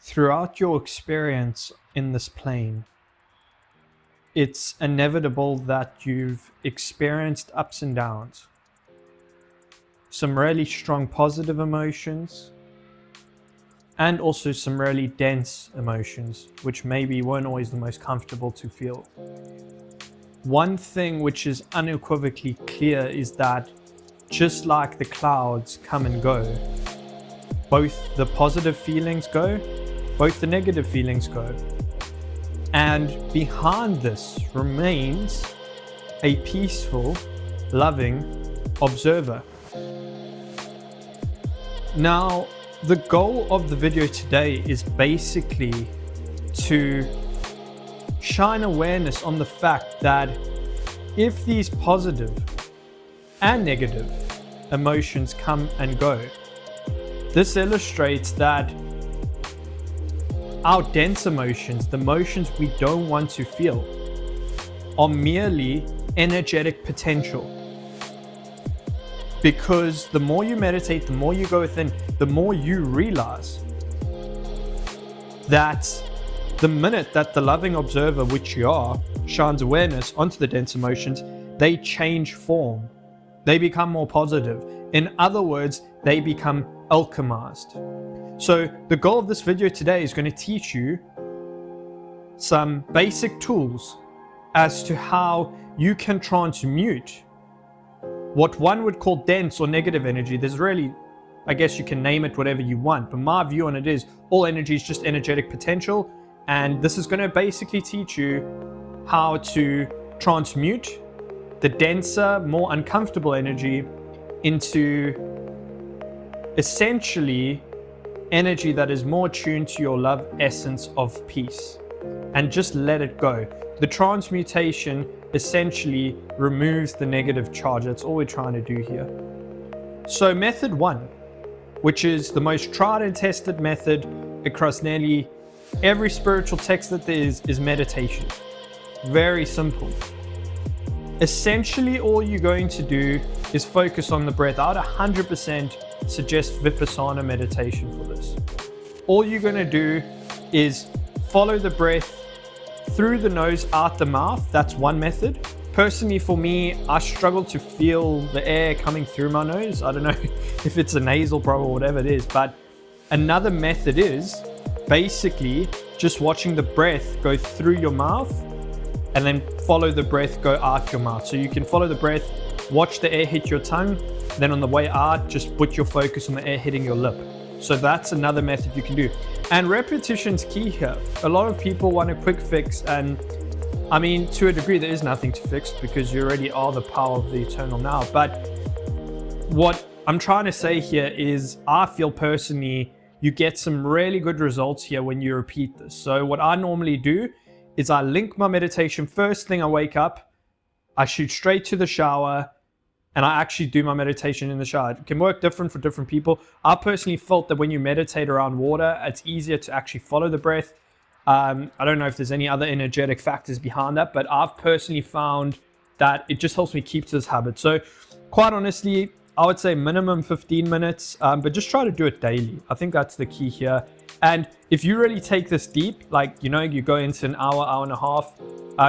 Throughout your experience in this plane, it's inevitable that you've experienced ups and downs. Some really strong positive emotions, and also some really dense emotions, which maybe weren't always the most comfortable to feel. One thing which is unequivocally clear is that just like the clouds come and go, both the positive feelings go, both the negative feelings go. And behind this remains a peaceful, loving observer. Now, the goal of the video today is basically to shine awareness on the fact that if these positive and negative emotions come and go, this illustrates that our dense emotions, the emotions we don't want to feel, are merely energetic potential. Because the more you meditate, the more you go within, the more you realize that the minute that the loving observer, which you are, shines awareness onto the dense emotions, they change form. They become more positive. In other words, they become alchemized. So the goal of this video today is going to teach you some basic tools as to how you can transmute what one would call dense or negative energy. There's really, I guess you can name it whatever you want, but my view on it is all energy is just energetic potential, and this is going to basically teach you how to transmute the denser, more uncomfortable energy into essentially energy that is more tuned to your love essence of peace, and just let it go. The transmutation essentially removes the negative charge. That's all we're trying to do here. So method one, which is the most tried and tested method across nearly every spiritual text that there is meditation. Very simple. Essentially, all you're going to do is focus on the breath. I would 100% suggest Vipissana meditation for this. All you're going to do is follow the breath through the nose, out the mouth. That's one method. Personally, for me, I struggle to feel the air coming through my nose. I don't know if it's a nasal problem or whatever it is, but another method is basically just watching the breath go through your mouth and then follow the breath go out your mouth. So you can follow the breath, watch the air hit your tongue, then on the way out, just put your focus on the air hitting your lip. So that's another method you can do. And repetition's key here. A lot of people want a quick fix, and I mean, to a degree, there is nothing to fix because you already are the power of the eternal now. But what I'm trying to say here is I feel personally you get some really good results here when you repeat this. So what I normally do is I link my meditation first thing I wake up, I shoot straight to the shower, and I actually do my meditation in the shower. It can work different for different people. I personally felt that when you meditate around water, it's easier to actually follow the breath. I don't know if there's any other energetic factors behind that, but I've personally found that it just helps me keep to this habit. So quite honestly, I would say minimum 15 minutes, but just try to do it daily. I think that's the key here. And if you really take this deep, like, you know, you go into an hour, hour and a half,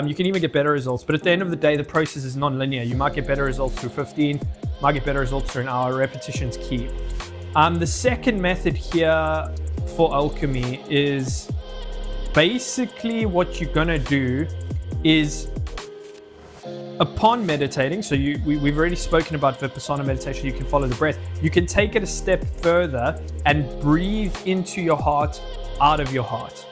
you can even get better results. But at the end of the day, the process is non-linear. You might get better results through 15, might get better results through an hour. Repetition's key. The second method here for alchemy is basically what you're gonna do is upon meditating, so we've already spoken about Vipissana meditation, you can follow the breath. You can take it a step further and breathe into your heart, out of your heart.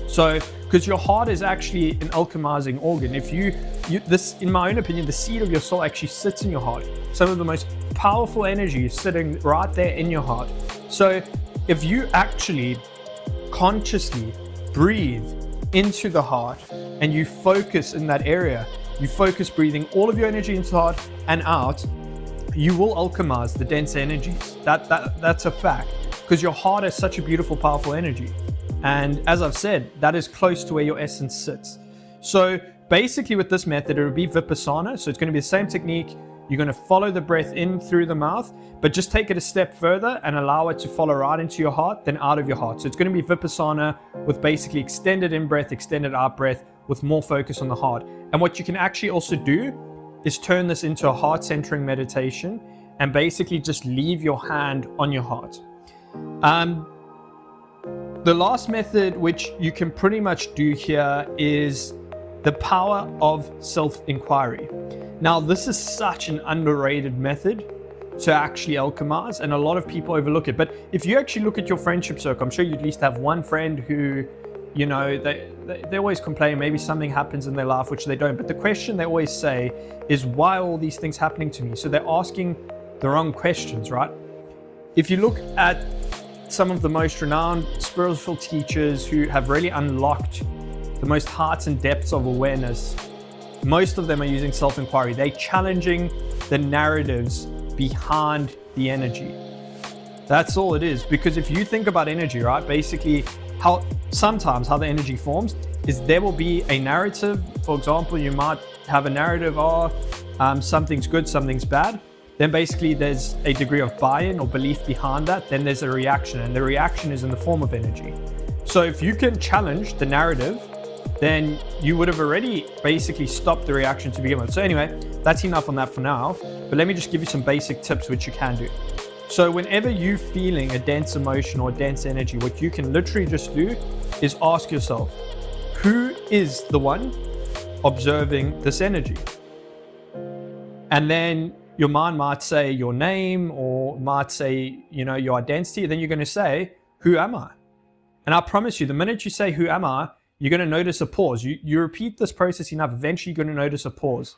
So, because your heart is actually an alchemizing organ. If this, in my own opinion, the seed of your soul actually sits in your heart. Some of the most powerful energy is sitting right there in your heart. So, if you actually consciously breathe into the heart and you focus in that area, you focus breathing all of your energy into the heart and out, you will alchemize the dense energies. That's a fact, because your heart has such a beautiful, powerful energy. And as I've said, that is close to where your essence sits. So basically with this method, it would be Vipissana. So it's going to be the same technique. You're going to follow the breath in through the mouth, but just take it a step further and allow it to follow right into your heart, then out of your heart. So it's going to be Vipissana with basically extended in-breath, extended out-breath with more focus on the heart. And what you can actually also do is turn this into a heart-centering meditation and basically just leave your hand on your heart. The last method, which you can pretty much do here, is the power of self-inquiry. Now, this is such an underrated method to actually alchemize, and a lot of people overlook it. But if you actually look at your friendship circle, I'm sure you at least have one friend who, you know, they always complain, maybe something happens in their life, which they don't. But the question they always say is, why are all these things happening to me? So they're asking the wrong questions, right? If you look at some of the most renowned spiritual teachers who have really unlocked the most heights and depths of awareness, most of them are using self-inquiry. They're challenging the narratives behind the energy. That's all it is. Because if you think about energy, right, basically how the energy forms is there will be a narrative. For example, you might have a narrative, something's good, something's bad. Then basically there's a degree of buy-in or belief behind that. Then there's a reaction, and the reaction is in the form of energy. So if you can challenge the narrative, then you would have already basically stopped the reaction to begin with. So anyway, that's enough on that for now. But let me just give you some basic tips which you can do. So whenever you're feeling a dense emotion or a dense energy, what you can literally just do is ask yourself, who is the one observing this energy? And then your mind might say your name, or might say, you know, your identity. And then you're going to say, who am I? And I promise you, the minute you say, who am I, you're going to notice a pause. You repeat this process enough, eventually you're going to notice a pause.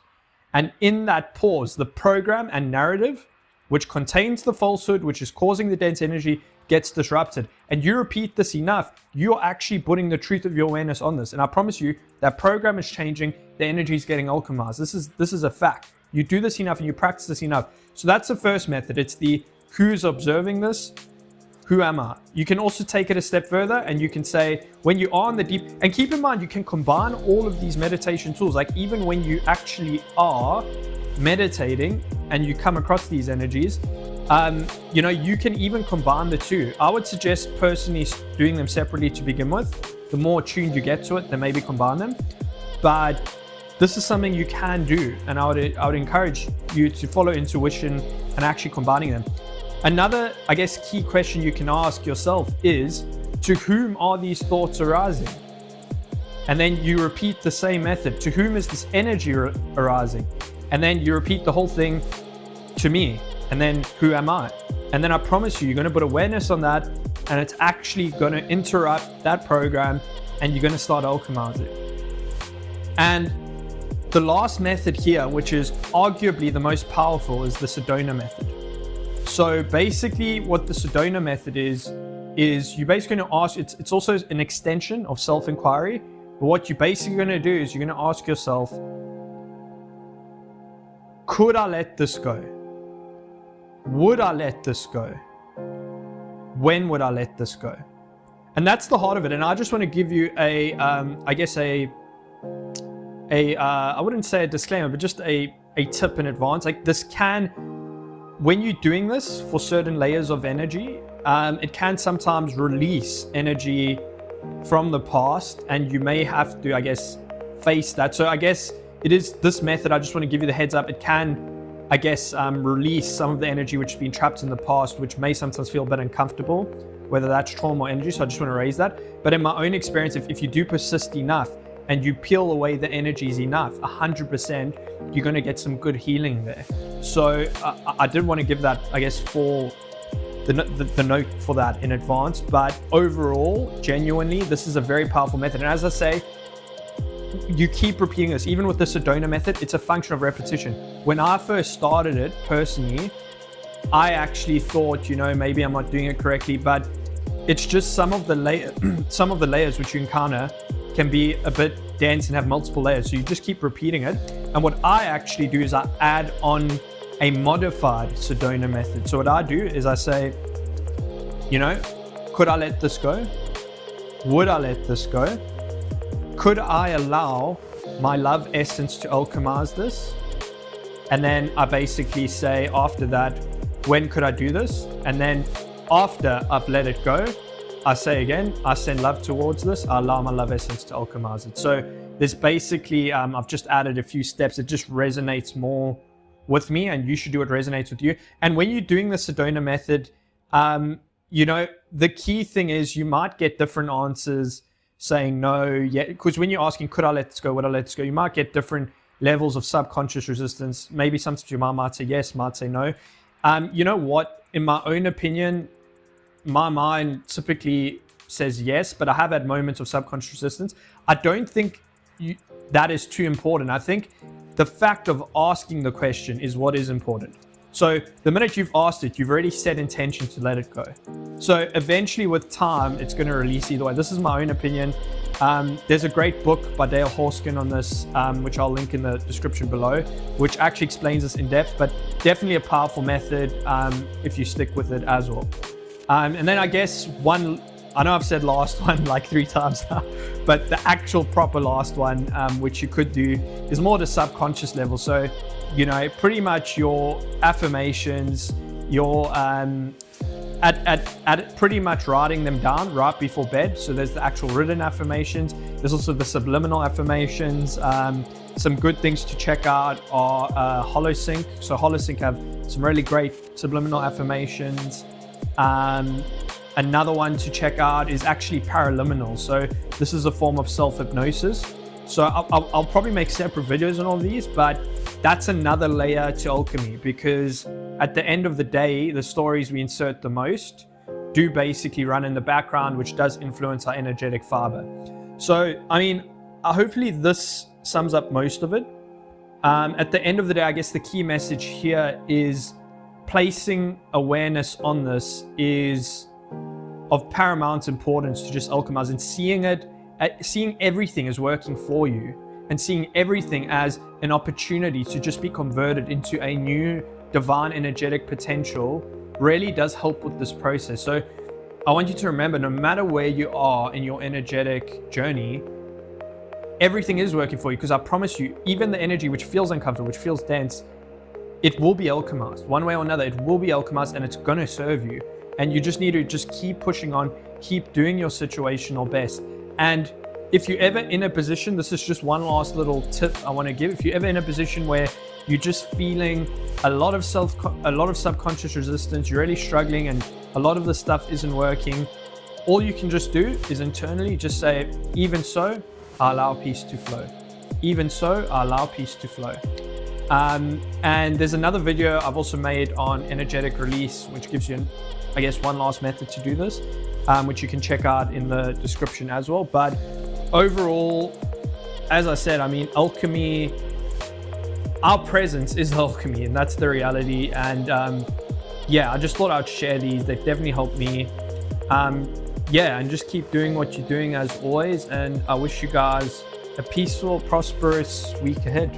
And in that pause, the program and narrative, which contains the falsehood, which is causing the dense energy, gets disrupted. And you repeat this enough, you're actually putting the truth of your awareness on this. And I promise you, that program is changing, the energy is getting alchemized. This is a fact. You do this enough and you practice this enough. So that's the first method. It's the who's observing this, who am I? You can also take it a step further and you can say, when you are in the deep, and keep in mind, you can combine all of these meditation tools. Like even when you actually are meditating and you come across these energies, you know, you can even combine the two. I would suggest personally doing them separately to begin with. The more tuned you get to it, then maybe combine them. But this is something you can do, and I would encourage you to follow intuition and actually combining them. Another, I guess, key question you can ask yourself is, to whom are these thoughts arising? And then you repeat the same method. To whom is this energy arising? And then you repeat the whole thing, to me. And then who am I? And then I promise you, you're going to put awareness on that, and it's actually going to interrupt that program, and you're going to start alchemizing. And the last method here, which is arguably the most powerful, is the Sedona Method. So basically what the Sedona Method is you're basically going to ask, it's also an extension of self-inquiry. But what you're basically going to do is you're going to ask yourself, could I let this go? Would I let this go? When would I let this go? And that's the heart of it. And I just want to give you I wouldn't say a disclaimer, but just a tip in advance. Like this can, when you're doing this for certain layers of energy, it can sometimes release energy from the past, and you may have to, I guess, face that. So I guess it is this method. I just want to give you the heads up. It can, I guess, release some of the energy which has been trapped in the past, which may sometimes feel a bit uncomfortable, whether that's trauma or energy. So I just want to raise that. But in my own experience, if you do persist enough, and you peel away the energies enough, 100%, you're going to get some good healing there. So I did want to give that, I guess, for the note for that in advance. But overall, genuinely, this is a very powerful method. And as I say, you keep repeating this. Even with the Sedona Method, it's a function of repetition. When I first started it, personally, I actually thought, you know, maybe I'm not doing it correctly, but it's just some of the layers which you encounter can be a bit dense and have multiple layers. So you just keep repeating it. And what I actually do is I add on a modified Sedona Method. So what I do is I say, you know, could I let this go? Would I let this go? Could I allow my love essence to alchemize this? And then I basically say after that, when could I do this? And then after I've let it go, I say again, I send love towards this. I allow my love essence to alchemize it. So there's basically, I've just added a few steps. It just resonates more with me, and you should do what resonates with you. And when you're doing the Sedona method, you know, the key thing is you might get different answers saying no, yeah, because when you're asking, could I let this go, would I let this go, you might get different levels of subconscious resistance. Maybe sometimes your mind might say yes, might say no. You know what, in my own opinion, my mind typically says yes, but I have had moments of subconscious resistance. I don't think that is too important. I think the fact of asking the question is what is important. So the minute you've asked it, you've already set intention to let it go. So eventually with time, it's going to release either way. This is my own opinion. There's a great book by Dale Horskin on this, which I'll link in the description below, which actually explains this in depth, but definitely a powerful method if you stick with it as well. And then I guess I know I've said last one like 3 times now, but the actual proper last one, which you could do, is more the subconscious level. So, you know, pretty much your affirmations, your at pretty much writing them down right before bed. So there's the actual written affirmations. There's also the subliminal affirmations. Some good things to check out are Holosync. So Holosync have some really great subliminal affirmations. Another one to check out is actually paraliminals. So this is a form of self-hypnosis. So I'll probably make separate videos on all these, but that's another layer to alchemy, because at the end of the day, the stories we insert the most do basically run in the background, which does influence our energetic fiber. So, I mean, hopefully this sums up most of it. At the end of the day, I guess the key message here is placing awareness on this is of paramount importance to just alchemize, and seeing everything as working for you, and seeing everything as an opportunity to just be converted into a new divine energetic potential really does help with this process. So I want you to remember, no matter where you are in your energetic journey, everything is working for you, because I promise you, even the energy which feels uncomfortable, which feels dense, it will be alchemized one way or another. It will be alchemized, and it's going to serve you. And you just need to just keep pushing on, keep doing your situational best. And if you're ever in a position, this is just one last little tip I want to give. If you're ever in a position where you're just feeling a lot of subconscious resistance, you're really struggling, and a lot of the stuff isn't working, all you can just do is internally just say, even so, I allow peace to flow. Even so, I allow peace to flow. And there's another video I've also made on energetic release, which gives you, I guess, one last method to do this, which you can check out in the description as well. But overall, as I said, I mean, alchemy, our presence is alchemy, and that's the reality. And yeah, I just thought I'd share these. They've definitely helped me. Yeah, and just keep doing what you're doing as always. And I wish you guys a peaceful, prosperous week ahead.